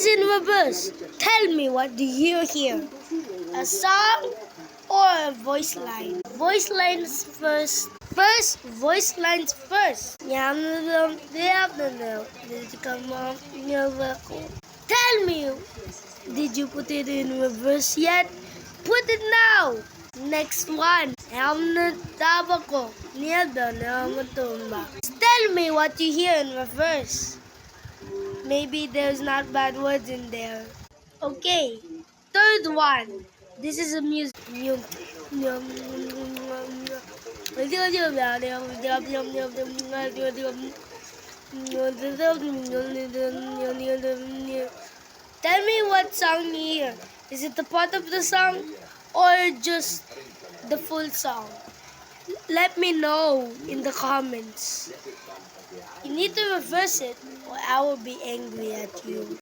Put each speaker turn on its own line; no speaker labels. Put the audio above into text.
in reverse. Tell me, what do you hear? A song or a voice line? Voice lines first. First, voice lines first. Tell me, did you put it in reverse yet? Put it now. Next one. Tell me what you hear in reverse. Maybe there's not bad words in there. Okay. Third one. This is a music. Tell me what song you hear. Is it the part of the song or just the full song? Let me know in the comments. You need to reverse it or I will be angry at you.